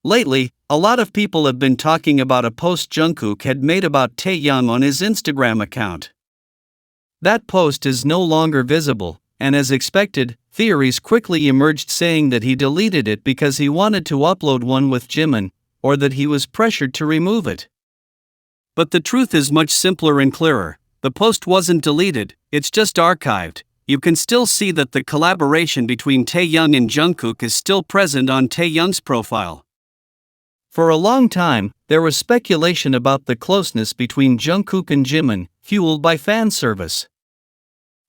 Lately, a lot of people have been talking about a post Jungkook had made about Taehyung on his Instagram account. That post is no longer visible, and as expected, theories quickly emerged saying that he deleted it because he wanted to upload one with Jimin, or that he was pressured to remove it. But the truth is much simpler and clearer. The post wasn't deleted, it's just archived. You can still see that the collaboration between Taehyung and Jungkook is still present on Taehyung's profile. For a long time, there was speculation about the closeness between Jungkook and Jimin, fueled by fan service.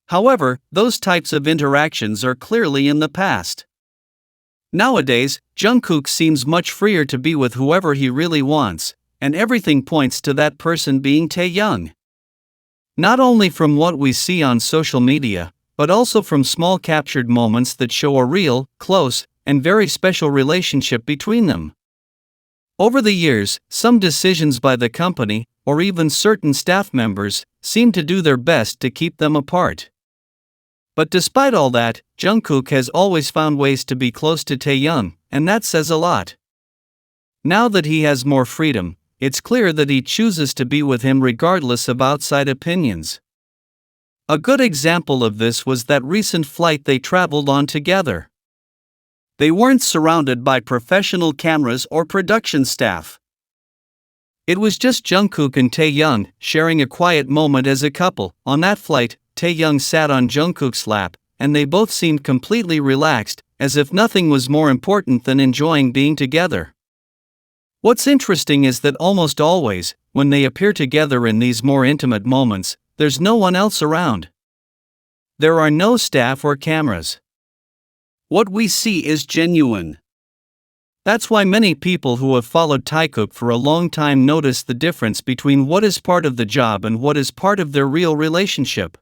However, those types of interactions are clearly in the past. Nowadays, Jungkook seems much freer to be with whoever he really wants, and everything points to that person being Taehyung. Not only from what we see on social media, but also from small captured moments that show a real, close, and very special relationship between them. Over the years, some decisions by the company, or even certain staff members, seem to do their best to keep them apart. But despite all that, Jungkook has always found ways to be close to Taehyung, and that says a lot. Now that he has more freedom, it's clear that he chooses to be with him regardless of outside opinions. A good example of this was that recent flight they traveled on together. They weren't surrounded by professional cameras or production staff. It was just Jungkook and Taehyung sharing a quiet moment as a couple. On that flight, Taehyung sat on Jungkook's lap, and they both seemed completely relaxed, as if nothing was more important than enjoying being together. What's interesting is that almost always, when they appear together in these more intimate moments, there's no one else around. There are no staff or cameras. What we see is genuine. That's why many people who have followed Taekook for a long time notice the difference between what is part of the job and what is part of their real relationship.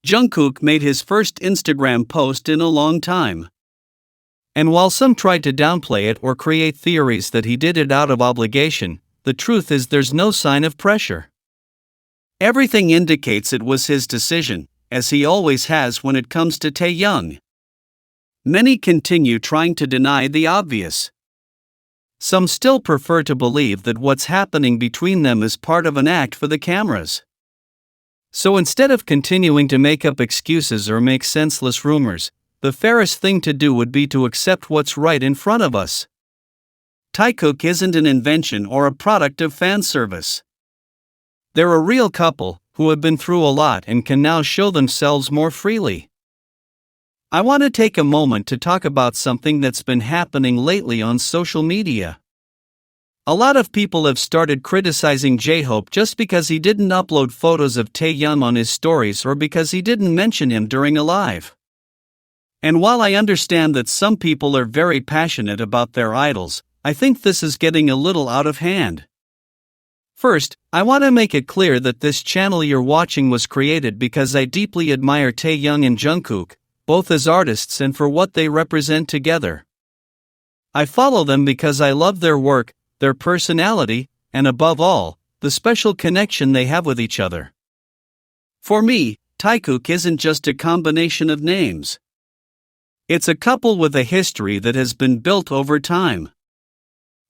Jungkook made his first Instagram post in a long time. And while some tried to downplay it or create theories that he did it out of obligation, the truth is there's no sign of pressure. Everything indicates it was his decision, as he always has when it comes to Taehyung. Many continue trying to deny the obvious. Some still prefer to believe that what's happening between them is part of an act for the cameras. So instead of continuing to make up excuses or make senseless rumors, the fairest thing to do would be to accept what's right in front of us. Taekook isn't an invention or a product of fan service. They're a real couple who have been through a lot and can now show themselves more freely. I want to take a moment to talk about something that's been happening lately on social media. A lot of people have started criticizing J-Hope just because he didn't upload photos of Taehyung on his stories or because he didn't mention him during a live. And while I understand that some people are very passionate about their idols, I think this is getting a little out of hand. First, I want to make it clear that this channel you're watching was created because I deeply admire Taehyung and Jungkook, both as artists and for what they represent together. I follow them because I love their work, their personality, and above all, the special connection they have with each other. For me, Taekook isn't just a combination of names. It's a couple with a history that has been built over time.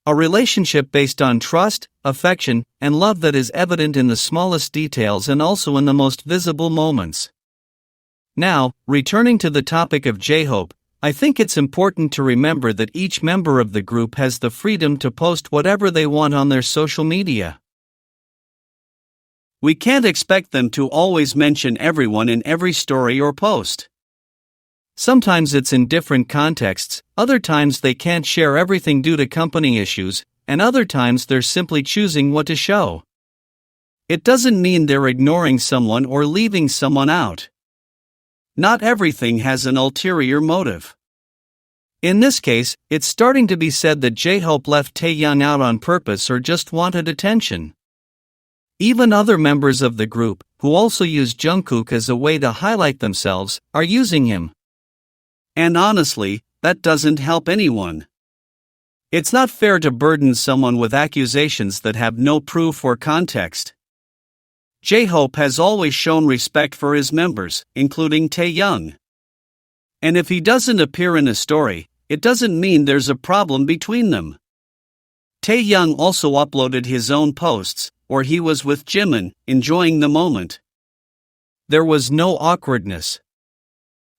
A relationship based on trust, affection, and love that is evident in the smallest details and also in the most visible moments. Now, returning to the topic of J-Hope, I think it's important to remember that each member of the group has the freedom to post whatever they want on their social media. We can't expect them to always mention everyone in every story or post. Sometimes it's in different contexts, other times they can't share everything due to company issues, and other times they're simply choosing what to show. It doesn't mean they're ignoring someone or leaving someone out. Not everything has an ulterior motive. In this case, it's starting to be said that J-Hope left Taehyung out on purpose or just wanted attention. Even other members of the group, who also use Jungkook as a way to highlight themselves, are using him. And honestly, that doesn't help anyone. It's not fair to burden someone with accusations that have no proof or context. J-Hope has always shown respect for his members, including Taehyung. And if he doesn't appear in a story, it doesn't mean there's a problem between them. Taehyung also uploaded his own posts, where he was with Jimin, enjoying the moment. There was no awkwardness.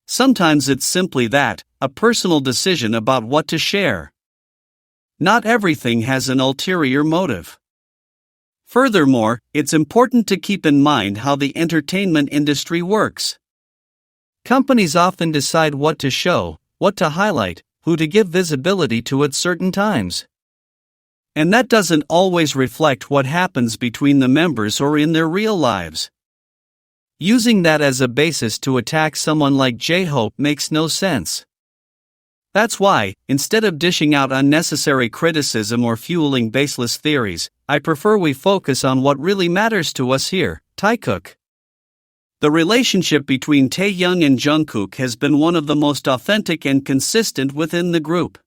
Sometimes it's simply that, a personal decision about what to share. Not everything has an ulterior motive. Furthermore, it's important to keep in mind how the entertainment industry works. Companies often decide what to show, what to highlight, who to give visibility to at certain times. And that doesn't always reflect what happens between the members or in their real lives. Using that as a basis to attack someone like J-Hope makes no sense. That's why, instead of dishing out unnecessary criticism or fueling baseless theories, I prefer we focus on what really matters to us here, Taekook. The relationship between Taehyung and Jungkook has been one of the most authentic and consistent within the group.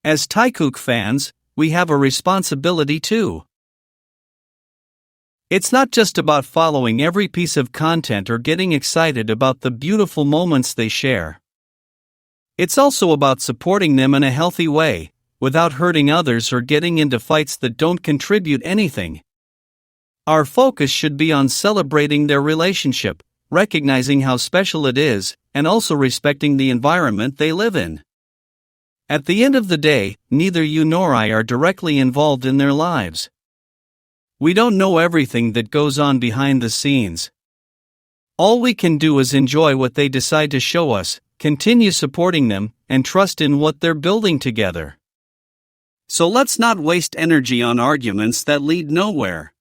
As Taekook fans, we have a responsibility too. It's not just about following every piece of content or getting excited about the beautiful moments they share. It's also about supporting them in a healthy way, without hurting others or getting into fights that don't contribute anything. Our focus should be on celebrating their relationship, recognizing how special it is, and also respecting the environment they live in. At the end of the day, neither you nor I are directly involved in their lives. We don't know everything that goes on behind the scenes. All we can do is enjoy what they decide to show us, continue supporting them, and trust in what they're building together. So let's not waste energy on arguments that lead nowhere.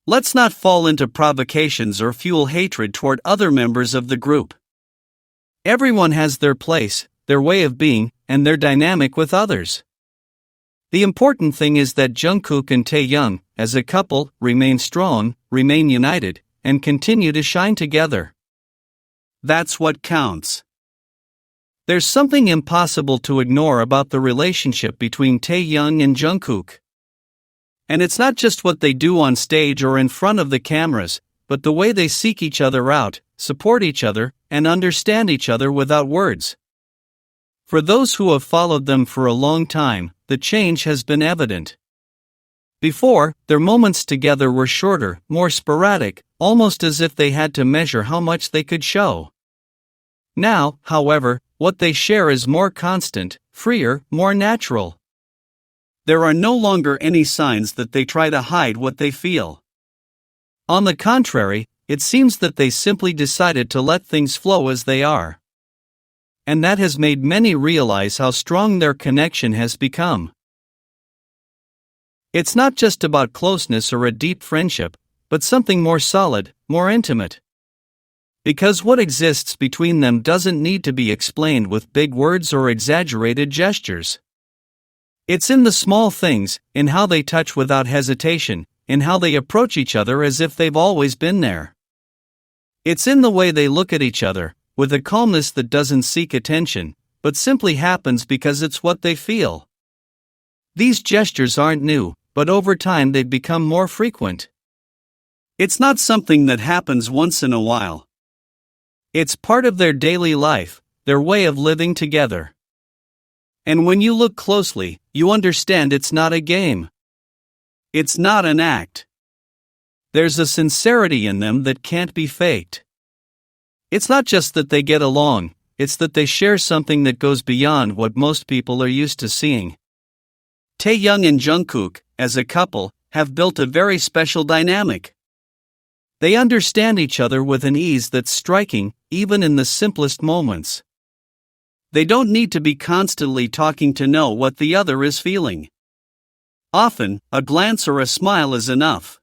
Let's not fall into provocations or fuel hatred toward other members of the group. Everyone has their place, their way of being, and their dynamic with others. The important thing is that Jungkook and Taehyung, as a couple, remain strong, remain united, and continue to shine together. That's what counts. There's something impossible to ignore about the relationship between Taehyung and Jungkook. And it's not just what they do on stage or in front of the cameras, but the way they seek each other out, support each other, and understand each other without words. For those who have followed them for a long time, the change has been evident. Before, their moments together were shorter, more sporadic, almost as if they had to measure how much they could show. Now, however, what they share is more constant, freer, more natural. There are no longer any signs that they try to hide what they feel. On the contrary, it seems that they simply decided to let things flow as they are. And that has made many realize how strong their connection has become. It's not just about closeness or a deep friendship, but something more solid, more intimate. Because what exists between them doesn't need to be explained with big words or exaggerated gestures. It's in the small things, in how they touch without hesitation, in how they approach each other as if they've always been there. It's in the way they look at each other, with a calmness that doesn't seek attention, but simply happens because it's what they feel. These gestures aren't new, but over time they've become more frequent. It's not something that happens once in a while. It's part of their daily life, their way of living together. And when you look closely, you understand it's not a game. It's not an act. There's a sincerity in them that can't be faked. It's not just that they get along, it's that they share something that goes beyond what most people are used to seeing. Taehyung and Jungkook, as a couple, have built a very special dynamic. They understand each other with an ease that's striking, even in the simplest moments. They don't need to be constantly talking to know what the other is feeling. Often, a glance or a smile is enough.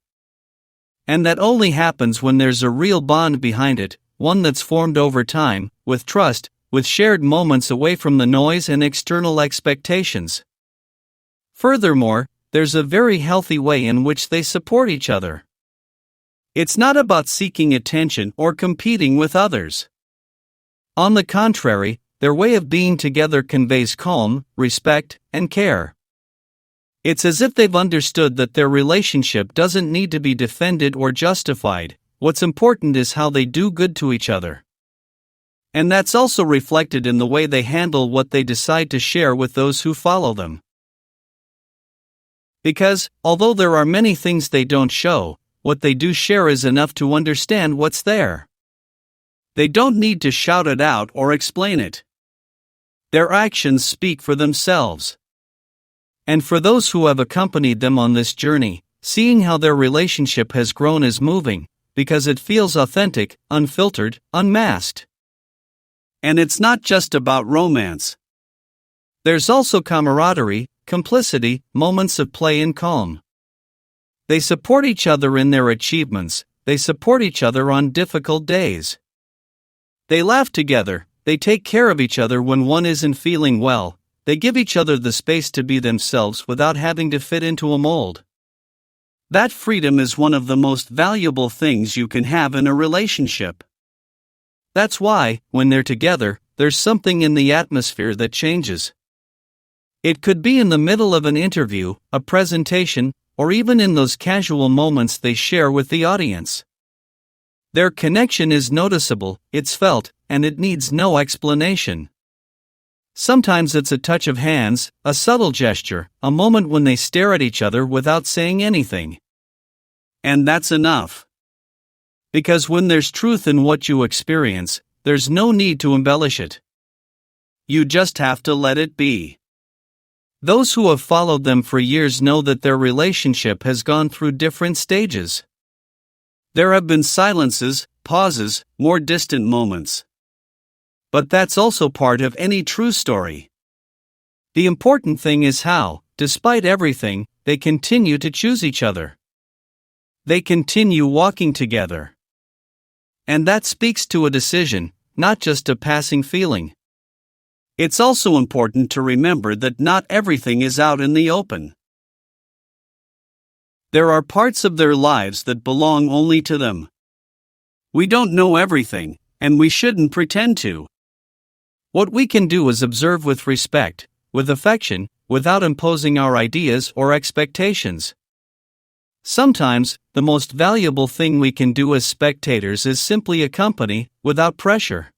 And that only happens when there's a real bond behind it, one that's formed over time, with trust, with shared moments away from the noise and external expectations. Furthermore, there's a very healthy way in which they support each other. It's not about seeking attention or competing with others. On the contrary, their way of being together conveys calm, respect, and care. It's as if they've understood that their relationship doesn't need to be defended or justified. What's important is how they do good to each other. And that's also reflected in the way they handle what they decide to share with those who follow them. Because, although there are many things they don't show, what they do share is enough to understand what's there. They don't need to shout it out or explain it. Their actions speak for themselves. And for those who have accompanied them on this journey, seeing how their relationship has grown is moving, because it feels authentic, unfiltered, unmasked. And it's not just about romance. There's also camaraderie, complicity, moments of play and calm. They support each other in their achievements, they support each other on difficult days. They laugh together, they take care of each other when one isn't feeling well, they give each other the space to be themselves without having to fit into a mold. That freedom is one of the most valuable things you can have in a relationship. That's why, when they're together, there's something in the atmosphere that changes. It could be in the middle of an interview, a presentation, or even in those casual moments they share with the audience. Their connection is noticeable, it's felt, and it needs no explanation. Sometimes it's a touch of hands, a subtle gesture, a moment when they stare at each other without saying anything. And that's enough. Because when there's truth in what you experience, there's no need to embellish it. You just have to let it be. Those who have followed them for years know that their relationship has gone through different stages. There have been silences, pauses, more distant moments. But that's also part of any true story. The important thing is how, despite everything, they continue to choose each other. They continue walking together. And that speaks to a decision, not just a passing feeling. It's also important to remember that not everything is out in the open. There are parts of their lives that belong only to them. We don't know everything, and we shouldn't pretend to. What we can do is observe with respect, with affection, without imposing our ideas or expectations. Sometimes, the most valuable thing we can do as spectators is simply accompany, without pressure.